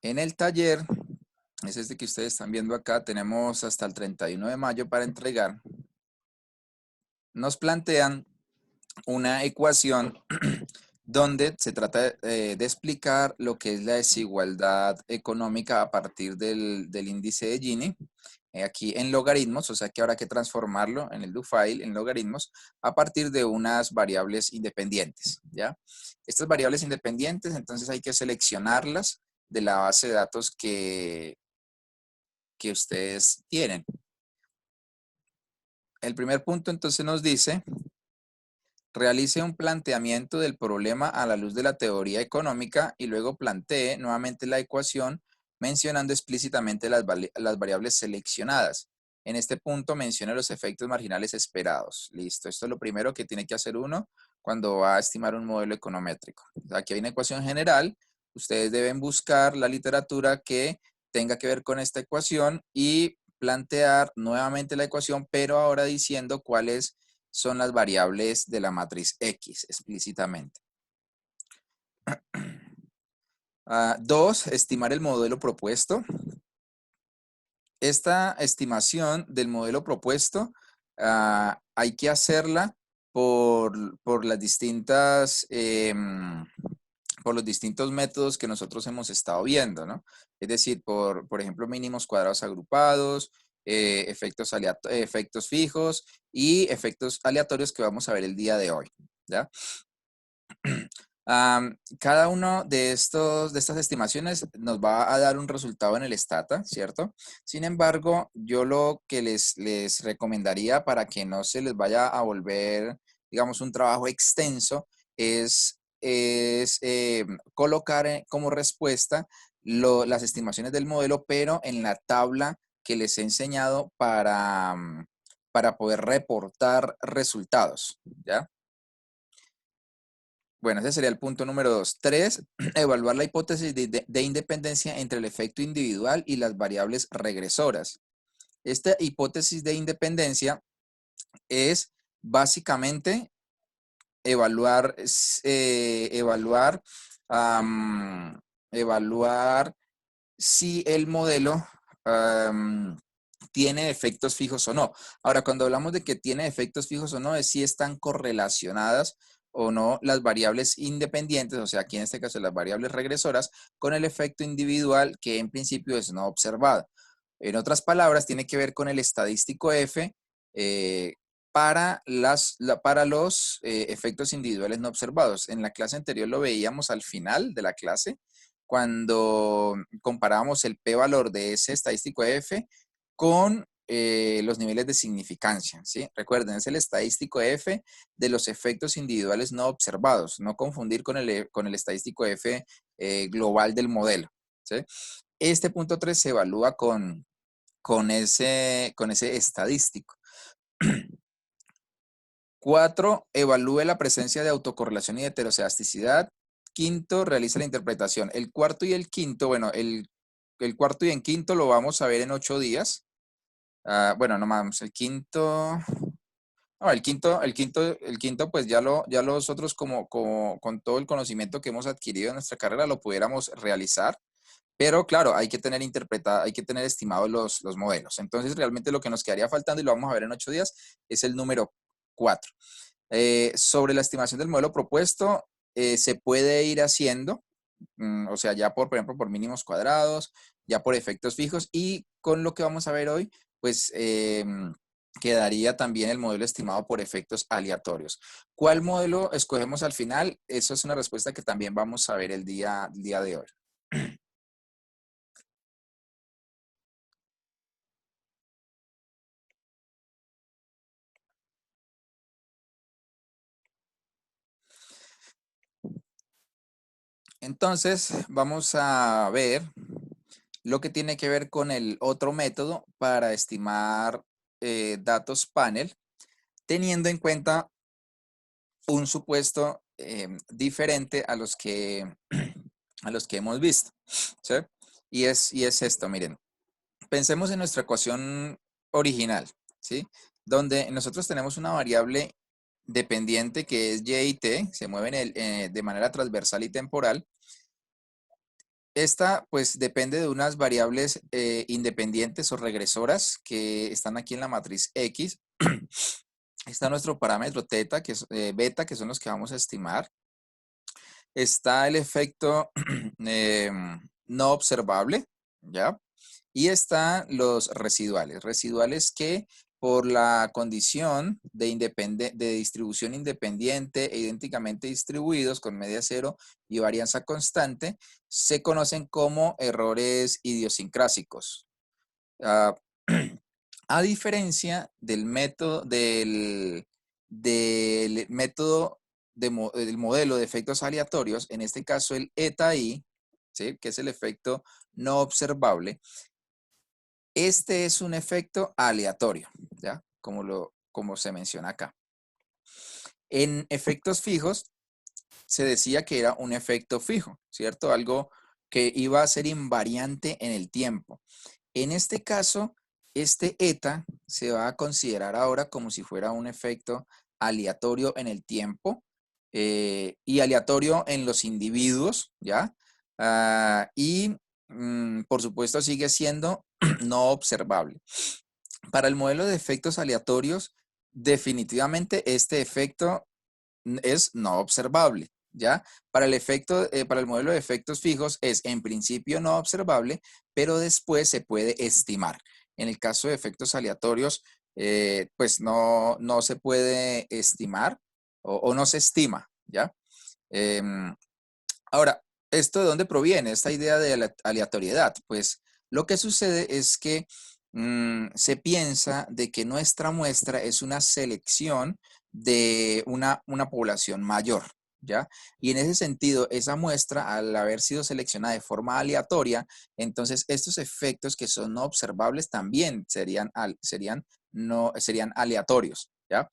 En el taller, es este que ustedes están viendo acá, tenemos hasta el 31 de mayo para entregar. Nos plantean una ecuación donde se trata de explicar lo que es la desigualdad económica a partir del índice de Gini, aquí en logaritmos, o sea que habrá que transformarlo en el do file en logaritmos a partir de unas variables independientes, ¿ya? Estas variables independientes, entonces hay que seleccionarlas de la base de datos que ustedes tienen. El primer punto entonces nos dice: realice un planteamiento del problema a la luz de la teoría económica y luego plantee nuevamente la ecuación mencionando explícitamente las variables seleccionadas. En este punto mencione los efectos marginales esperados. Listo, esto es lo primero que tiene que hacer uno cuando va a estimar un modelo econométrico. Aquí hay una ecuación general, ustedes deben buscar la literatura que tenga que ver con esta ecuación y plantear nuevamente la ecuación, pero ahora diciendo cuáles son las variables de la matriz X explícitamente. 2, estimar el modelo propuesto. Esta estimación del modelo propuesto hay que hacerla por las distintas, por los distintos métodos que nosotros hemos estado viendo, ¿no? Es decir, por ejemplo, mínimos cuadrados agrupados, efectos fijos y efectos aleatorios que vamos a ver el día de hoy, ¿ya? Cada uno de estas estimaciones nos va a dar un resultado en el Stata, ¿cierto? Sin embargo, yo lo que les recomendaría para que no se les vaya a volver, digamos, un trabajo extenso, es colocar como respuesta las estimaciones del modelo, pero en la tabla que les he enseñado para poder reportar resultados, ¿ya? Bueno, ese sería el punto número 2. 3, evaluar la hipótesis de independencia entre el efecto individual y las variables regresoras. Esta hipótesis de independencia es básicamente evaluar, evaluar si el modelo tiene efectos fijos o no. Ahora, cuando hablamos de que tiene efectos fijos o no, es si están correlacionadas o no las variables independientes, o sea, aquí en este caso las variables regresoras, con el efecto individual que en principio es no observado. En otras palabras, tiene que ver con el estadístico F para los efectos individuales no observados. En la clase anterior lo veíamos al final de la clase, cuando comparábamos el p-valor de ese estadístico F con los niveles de significancia, ¿sí? Recuerden, es el estadístico F de los efectos individuales no observados, no confundir con el estadístico F global del modelo, ¿sí? Este punto 3 se evalúa con ese estadístico. 4, evalúe la presencia de autocorrelación y de heterocedasticidad. Quinto, realiza la interpretación. El cuarto y el quinto, bueno, el cuarto y el quinto lo vamos a ver en 8 días. Bueno, no más, el quinto. No, el quinto, pues ya nosotros con todo el conocimiento que hemos adquirido en nuestra carrera lo pudiéramos realizar. Pero claro, hay que tener estimados los modelos. Entonces, realmente lo que nos quedaría faltando, y lo vamos a ver en 8 días, es el número 4. Sobre la estimación del modelo propuesto, se puede ir haciendo, o sea, ya por ejemplo, por mínimos cuadrados, ya por efectos fijos, y con lo que vamos a ver hoy, pues quedaría también el modelo estimado por efectos aleatorios. ¿Cuál modelo escogemos al final? Eso es una respuesta que también vamos a ver el día de hoy. Entonces, vamos a ver lo que tiene que ver con el otro método para estimar datos panel, teniendo en cuenta un supuesto diferente a los que hemos visto, ¿sí? Y es esto, miren, pensemos en nuestra ecuación original, ¿sí? Donde nosotros tenemos una variable dependiente que es y y t, se mueven de manera transversal y temporal, Esta pues depende de unas variables independientes o regresoras que están aquí en la matriz X. Está nuestro parámetro teta, que es, beta, que son los que vamos a estimar. Está el efecto no observable, ¿ya? Y están los residuales. Residuales que por la condición de distribución independiente e idénticamente distribuidos con media cero y varianza constante, se conocen como errores idiosincrásicos. Ah, a diferencia del método del modelo de efectos aleatorios, en este caso el eta i, ¿sí? Que es el efecto no observable, este es un efecto aleatorio, ¿ya? Como se menciona acá. En efectos fijos se decía que era un efecto fijo, ¿cierto? Algo que iba a ser invariante en el tiempo. En este caso, este eta se va a considerar ahora como si fuera un efecto aleatorio en el tiempo y aleatorio en los individuos, ¿ya? Por supuesto sigue siendo no observable. Para el modelo de efectos aleatorios, definitivamente este efecto es no observable, ¿ya? Para el modelo de efectos fijos es en principio no observable, pero después se puede estimar. En el caso de efectos aleatorios, pues no se puede estimar o no se estima, ¿ya? Em, Ahora, ¿esto de dónde proviene esta idea de aleatoriedad? Pues lo que sucede es que se piensa de que nuestra muestra es una selección de una población mayor, ¿ya? Y en ese sentido, esa muestra, al haber sido seleccionada de forma aleatoria, entonces estos efectos que son no observables también serían aleatorios, ¿ya?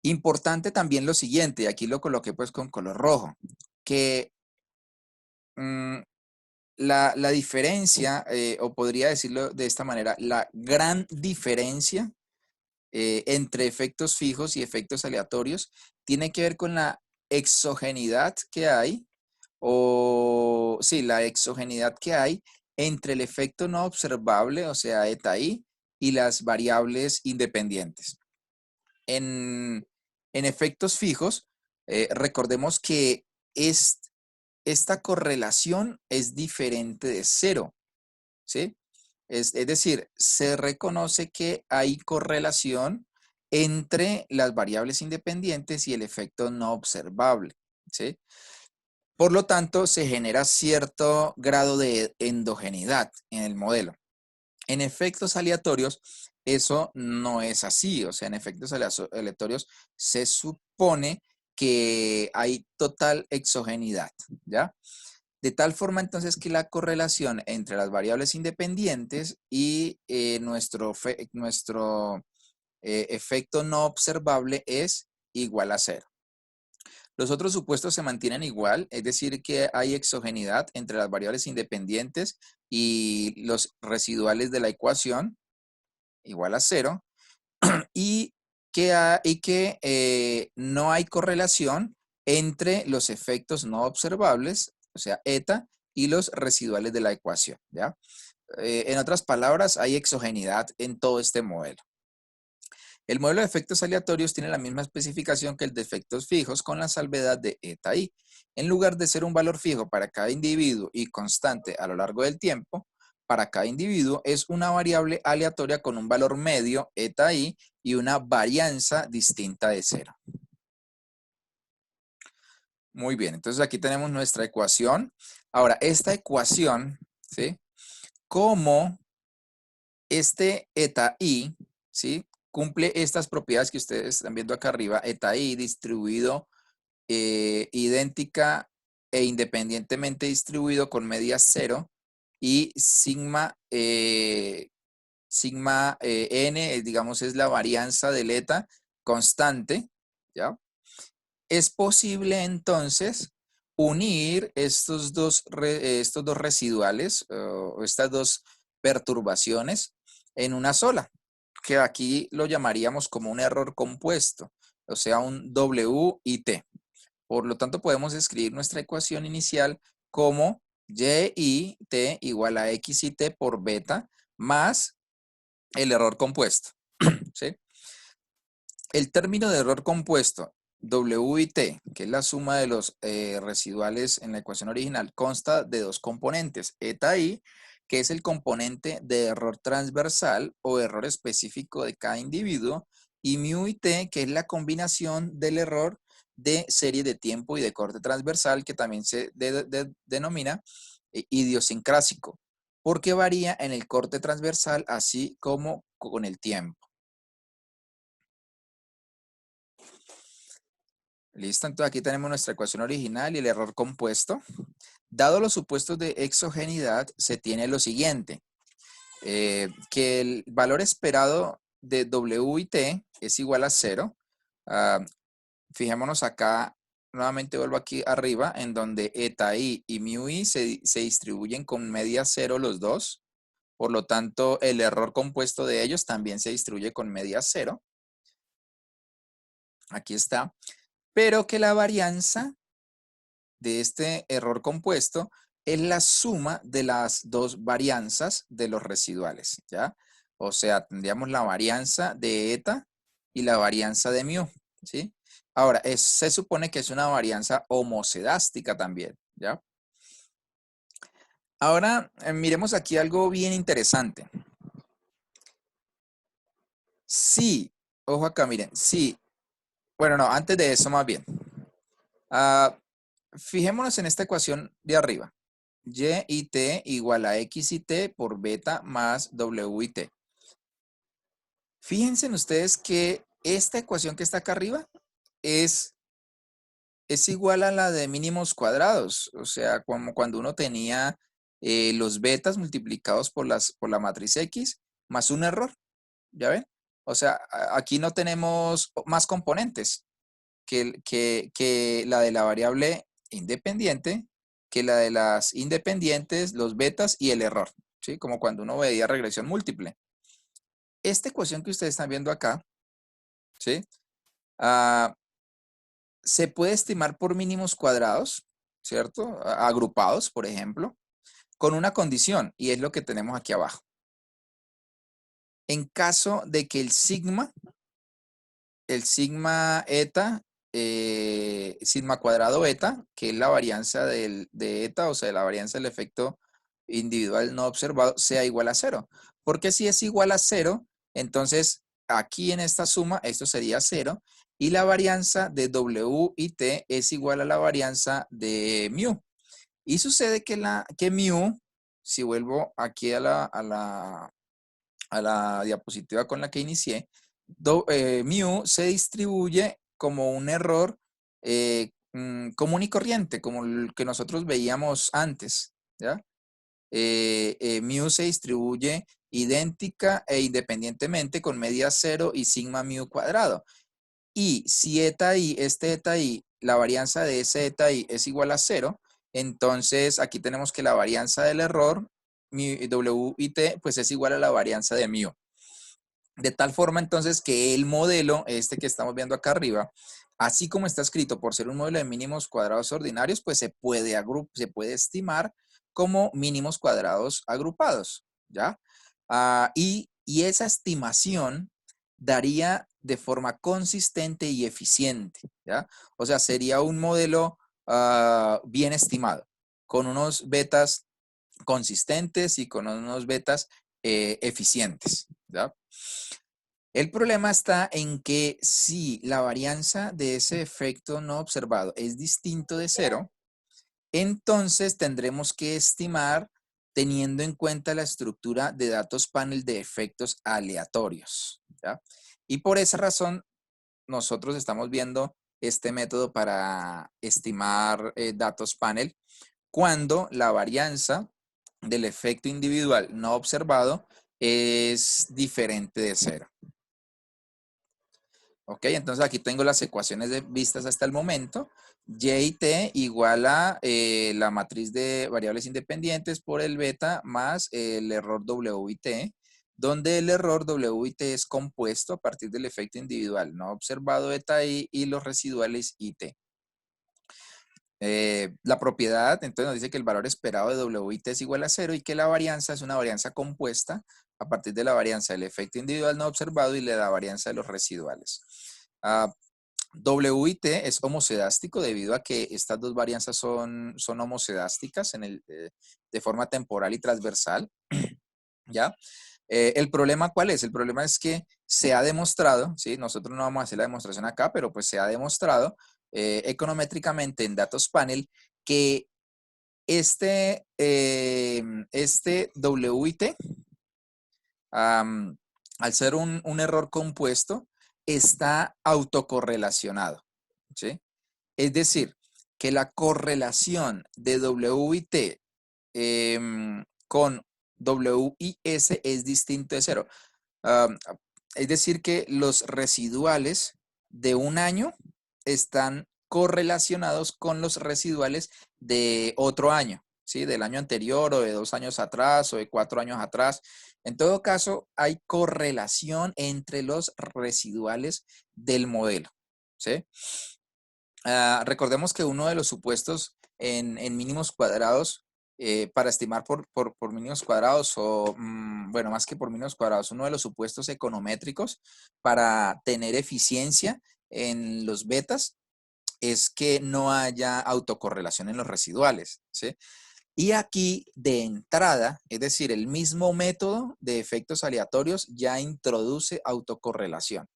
Importante también lo siguiente, y aquí lo coloqué pues con color rojo, que mm, la diferencia, o podría decirlo de esta manera, la gran diferencia entre efectos fijos y efectos aleatorios tiene que ver con la exogeneidad que hay, o sí, la exogeneidad que hay entre el efecto no observable, o sea, eta i, y las variables independientes. En, en efectos fijos, recordemos que es esta correlación es diferente de cero, ¿sí? Es decir, se reconoce que hay correlación entre las variables independientes y el efecto no observable, ¿sí? Por lo tanto, se genera cierto grado de endogeneidad en el modelo. En efectos aleatorios, eso no es así. O sea, en efectos aleatorios se supone que hay total exogeneidad, ¿ya? De tal forma entonces que la correlación entre las variables independientes y nuestro efecto no observable es igual a cero. Los otros supuestos se mantienen igual, es decir, que hay exogeneidad entre las variables independientes y los residuales de la ecuación, igual a cero, y que no hay correlación entre los efectos no observables, o sea, eta, y los residuales de la ecuación, ¿ya? En otras palabras, hay exogeneidad en todo este modelo. El modelo de efectos aleatorios tiene la misma especificación que el de efectos fijos con la salvedad de eta i. En lugar de ser un valor fijo para cada individuo y constante a lo largo del tiempo, para cada individuo es una variable aleatoria con un valor medio, eta i, y una varianza distinta de cero. Muy bien, entonces aquí tenemos nuestra ecuación. Ahora, esta ecuación, ¿sí? Como este eta i, ¿sí? Cumple estas propiedades que ustedes están viendo acá arriba, eta i distribuido idéntica e independientemente distribuido con media cero y sigma n, digamos, es la varianza del eta constante, ¿ya? Es posible entonces unir estos dos residuales o estas dos perturbaciones en una sola, que aquí lo llamaríamos como un error compuesto, o sea, un W y T. Por lo tanto, podemos escribir nuestra ecuación inicial como Y y t igual a X y T por beta más el error compuesto, ¿sí? El término de error compuesto, W y T, que es la suma de los residuales en la ecuación original, consta de dos componentes, eta i, que es el componente de error transversal o error específico de cada individuo, y mu y T, que es la combinación del error de serie de tiempo y de corte transversal, que también se denomina idiosincrásico, porque varía en el corte transversal así como con el tiempo. Listo, entonces aquí tenemos nuestra ecuación original y el error compuesto. Dado los supuestos de exogeneidad, se tiene lo siguiente, que el valor esperado de W y T es igual a 0. Ah, fijémonos acá, nuevamente vuelvo aquí arriba, en donde eta i y mu i se distribuyen con media 0 los dos. Por lo tanto, el error compuesto de ellos también se distribuye con media 0. Aquí está. Pero que la varianza de este error compuesto es la suma de las dos varianzas de los residuales, ¿ya? O sea, tendríamos la varianza de eta y la varianza de mu, ¿sí? Ahora, se supone que es una varianza homocedástica también, ¿ya? Ahora, miremos aquí algo bien interesante. Sí, ojo acá, miren, sí. Bueno, no, antes de eso más bien. Ah, fijémonos en esta ecuación de arriba. Y y T igual a X y T por beta más W y T. Fíjense en ustedes que esta ecuación que está acá arriba es, es igual a la de mínimos cuadrados. O sea, como cuando uno tenía los betas multiplicados por la matriz X más un error. ¿Ya ven? O sea, aquí no tenemos más componentes que la de la variable independiente, que la de las independientes, los betas y el error, ¿sí? Como cuando uno veía regresión múltiple. Esta ecuación que ustedes están viendo acá, ¿sí? Ah, se puede estimar por mínimos cuadrados, ¿cierto? Agrupados, por ejemplo, con una condición, y es lo que tenemos aquí abajo. En caso de que el sigma eta, sigma cuadrado eta, que es la varianza de eta, o sea, la varianza del efecto individual no observado, sea igual a 0. Porque si es igual a 0, entonces aquí en esta suma, esto sería 0, y la varianza de W y T es igual a la varianza de mu. Y sucede que mu, si vuelvo aquí a la diapositiva con la que inicié, mu se distribuye como un error común y corriente, como el que nosotros veíamos antes, ¿ya? Mu se distribuye idéntica e independientemente con media cero y sigma mu cuadrado. Y si eta i, este eta i, la varianza de ese eta i es igual a 0, entonces aquí tenemos que la varianza del error, W y T, pues es igual a la varianza de mu. De tal forma entonces que el modelo, este que estamos viendo acá arriba, así como está escrito por ser un modelo de mínimos cuadrados ordinarios, pues se puede estimar como mínimos cuadrados agrupados, ¿ya? Y esa estimación daría de forma consistente y eficiente, ¿ya? O sea, sería un modelo bien estimado, con unos betas consistentes y con unos betas eficientes, ¿ya? El problema está en que si la varianza de ese efecto no observado es distinto de 0, entonces tendremos que estimar teniendo en cuenta la estructura de datos panel de efectos aleatorios, ¿ya? Y por esa razón nosotros estamos viendo este método para estimar datos panel cuando la varianza del efecto individual no observado es diferente de 0. Ok, entonces aquí tengo las ecuaciones vistas hasta el momento. Y y T igual a la matriz de variables independientes por el beta más el error W y T, donde el error W y T es compuesto a partir del efecto individual no observado eta i y los residuales IT. La propiedad, entonces nos dice que el valor esperado de W y T es igual a cero y que la varianza es una varianza compuesta a partir de la varianza del efecto individual no observado y de la varianza de los residuales. W y T es homocedástico debido a que estas dos varianzas son homocedásticas de forma temporal y transversal, ¿ya? ¿El problema cuál es? El problema es que se ha demostrado, ¿sí? Nosotros no vamos a hacer la demostración acá, pero pues se ha demostrado econométricamente en datos panel que este W y T, al ser un error compuesto, está autocorrelacionado, ¿sí? Es decir, que la correlación de W y T con W y S es distinto de cero. Um, es decir, que los residuales de un año están correlacionados con los residuales de otro año, ¿sí? Del año anterior o de 2 años atrás o de 4 años atrás. En todo caso, hay correlación entre los residuales del modelo, ¿sí? Recordemos que uno de los supuestos en mínimos cuadrados, para estimar por mínimos cuadrados o, bueno, más que por mínimos cuadrados, uno de los supuestos econométricos para tener eficiencia en los betas es que no haya autocorrelación en los residuales, ¿sí? Y aquí de entrada, es decir, el mismo método de efectos aleatorios ya introduce autocorrelación.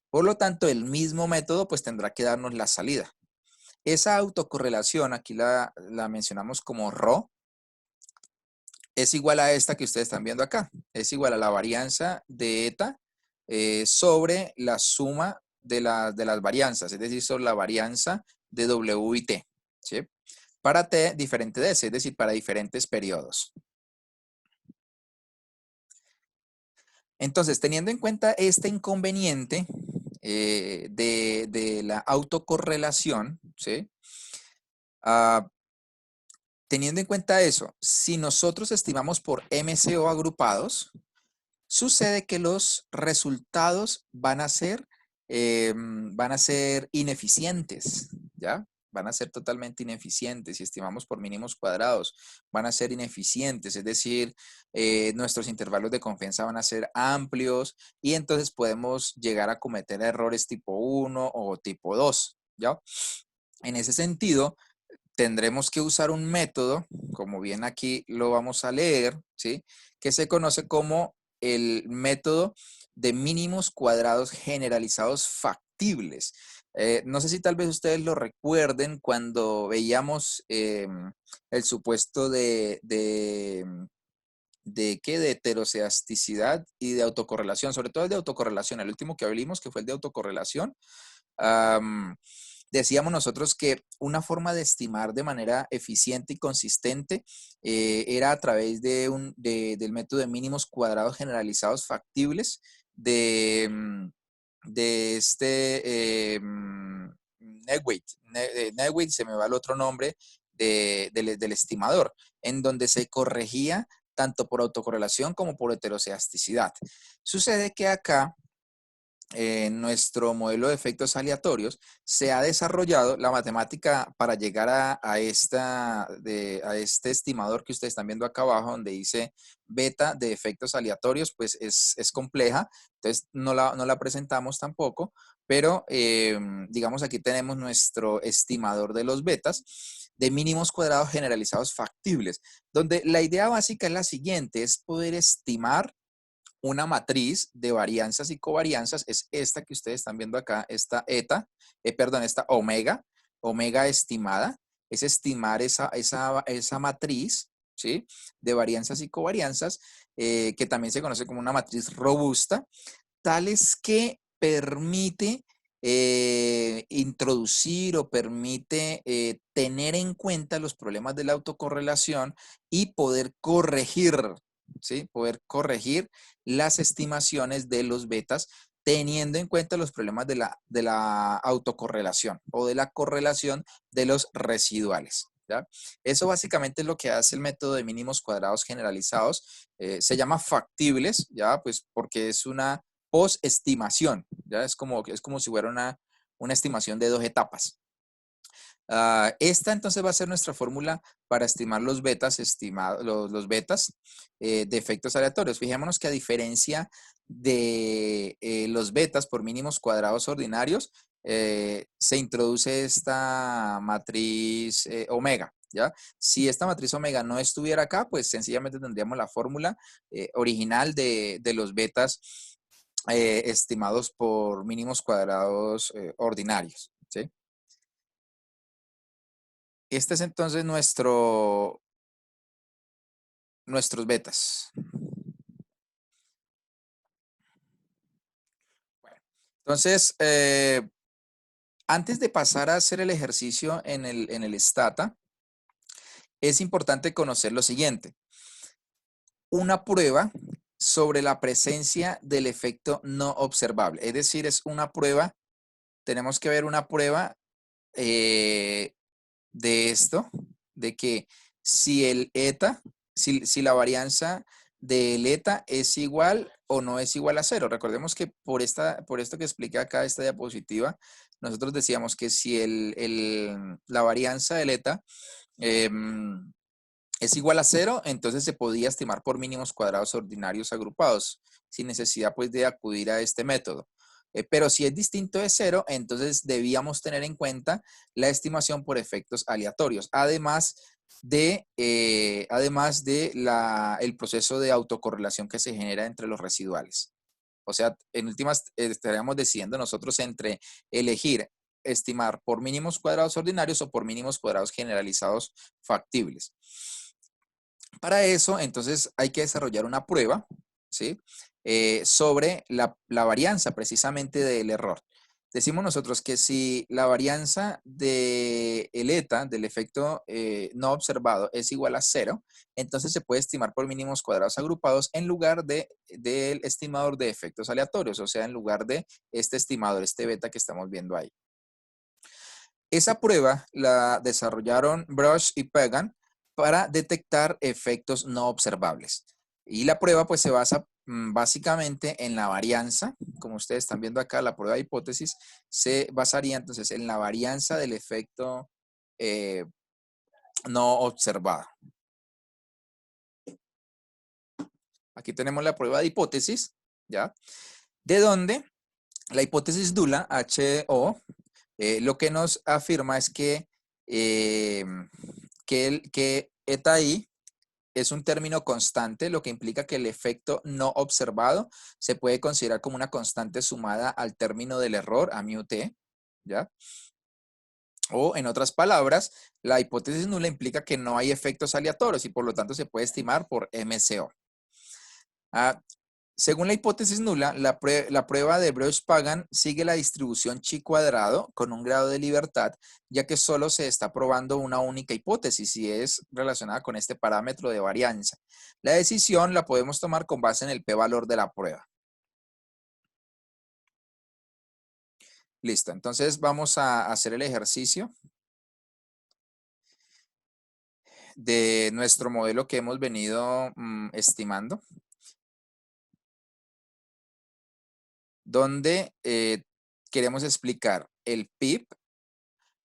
Por lo tanto, el mismo método pues tendrá que darnos la salida. Esa autocorrelación, aquí la mencionamos como ρ, es igual a esta que ustedes están viendo acá. Es igual a la varianza de eta sobre la suma de las varianzas, es decir, sobre la varianza de W y T, ¿sí? Para T diferente de S, es decir, para diferentes periodos. Entonces, teniendo en cuenta este inconveniente de la autocorrelación, ¿sí? Teniendo en cuenta eso, si nosotros estimamos por MCO agrupados, sucede que los resultados van a ser ineficientes, ¿ya? Van a ser totalmente ineficientes. Si estimamos por mínimos cuadrados, van a ser ineficientes, es decir, nuestros intervalos de confianza van a ser amplios y entonces podemos llegar a cometer errores tipo 1 o tipo 2, ¿ya? En ese sentido, tendremos que usar un método, como bien aquí lo vamos a leer, ¿sí? Que se conoce como el método de mínimos cuadrados generalizados factibles. No sé si tal vez ustedes lo recuerden cuando veíamos el supuesto de heterocedasticidad y de autocorrelación, sobre todo el de autocorrelación, el último que hablamos, que fue el de autocorrelación. Decíamos nosotros que una forma de estimar de manera eficiente y consistente era a través del método de mínimos cuadrados generalizados factibles de este Neweight, se me va el otro nombre, del estimador, en donde se corregía tanto por autocorrelación como por heterocedasticidad. Sucede que acá en nuestro modelo de efectos aleatorios se ha desarrollado la matemática para llegar a este estimador que ustedes están viendo acá abajo, donde dice beta de efectos aleatorios, pues es compleja, entonces no la presentamos tampoco, pero digamos aquí tenemos nuestro estimador de los betas de mínimos cuadrados generalizados factibles, donde la idea básica es la siguiente, es poder estimar una matriz de varianzas y covarianzas, es esta que ustedes están viendo acá, esta esta omega estimada, es estimar esa matriz, ¿sí? De varianzas y covarianzas, que también se conoce como una matriz robusta, tales que permite introducir o permite tener en cuenta los problemas de la autocorrelación y poder corregir, ¿sí? Poder corregir las estimaciones de los betas teniendo en cuenta los problemas de la autocorrelación o de la correlación de los residuales, ¿ya? Eso básicamente es lo que hace el método de mínimos cuadrados generalizados. Se llama factibles, ¿ya? Pues porque es una post-estimación, ¿ya? Es como si fuera una estimación de 2 etapas. Esta entonces va a ser nuestra fórmula para estimar los betas, los betas de efectos aleatorios. Fijémonos que a diferencia de los betas por mínimos cuadrados ordinarios, se introduce esta matriz omega, ¿ya? Si esta matriz omega no estuviera acá, pues sencillamente tendríamos la fórmula original de los betas estimados por mínimos cuadrados ordinarios, ¿sí? Este es entonces nuestros betas. Bueno, entonces, antes de pasar a hacer el ejercicio en el Stata, es importante conocer lo siguiente. Una prueba sobre la presencia del efecto no observable. Es decir, es una prueba, tenemos que ver una prueba de esto, de que si el eta, si la varianza del eta es igual o no es igual a cero. Recordemos que por esto que expliqué acá, esta diapositiva, nosotros decíamos que si la varianza del eta es igual a cero, entonces se podía estimar por mínimos cuadrados ordinarios agrupados, sin necesidad pues de acudir a este método. Pero si es distinto de cero, entonces debíamos tener en cuenta la estimación por efectos aleatorios, además de el proceso de autocorrelación que se genera entre los residuales. O sea, en últimas estaríamos decidiendo nosotros entre elegir estimar por mínimos cuadrados ordinarios o por mínimos cuadrados generalizados factibles. Para eso, entonces, hay que desarrollar una prueba, ¿sí? Sobre la varianza precisamente del error. Decimos nosotros que si la varianza del eta, del efecto no observado, es igual a cero, entonces se puede estimar por mínimos cuadrados agrupados en lugar del estimador de efectos aleatorios, o sea, en lugar de este estimador, este beta que estamos viendo ahí. Esa prueba la desarrollaron Brush y Pagan para detectar efectos no observables. Y la prueba pues se basa básicamente en la varianza, como ustedes están viendo acá, la prueba de hipótesis se basaría entonces en la varianza del efecto eh, no observado. Aquí tenemos la prueba de hipótesis, ¿ya? De donde la hipótesis Dula, HO, lo que nos afirma es eh, que eta i es un término constante, lo que implica que el efecto no observado se puede considerar como una constante sumada al término del error, a mu t, ¿ya? O en otras palabras, la hipótesis nula implica que no hay efectos aleatorios y por lo tanto se puede estimar por MCO. Según la hipótesis nula, la prueba de Bruch-Pagan sigue la distribución chi cuadrado con un grado de libertad, ya que solo se está probando una única hipótesis y es relacionada con este parámetro de varianza. La decisión la podemos tomar con base en el p-valor de la prueba. Listo, entonces vamos a hacer el ejercicio de nuestro modelo que hemos venido estimando, donde queremos explicar el PIB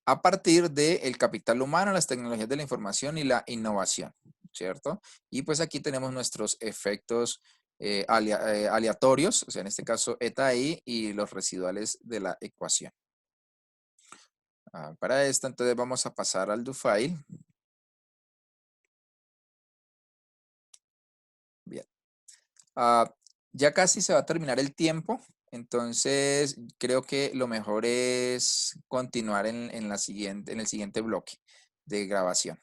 a partir del capital humano, las tecnologías de la información y la innovación, ¿cierto? Y pues aquí tenemos nuestros efectos aleatorios, o sea, en este caso eta i y los residuales de la ecuación. Para esto, entonces vamos a pasar al do file. Bien. Ya casi se va a terminar el tiempo, entonces creo que lo mejor es continuar en el siguiente bloque de grabación.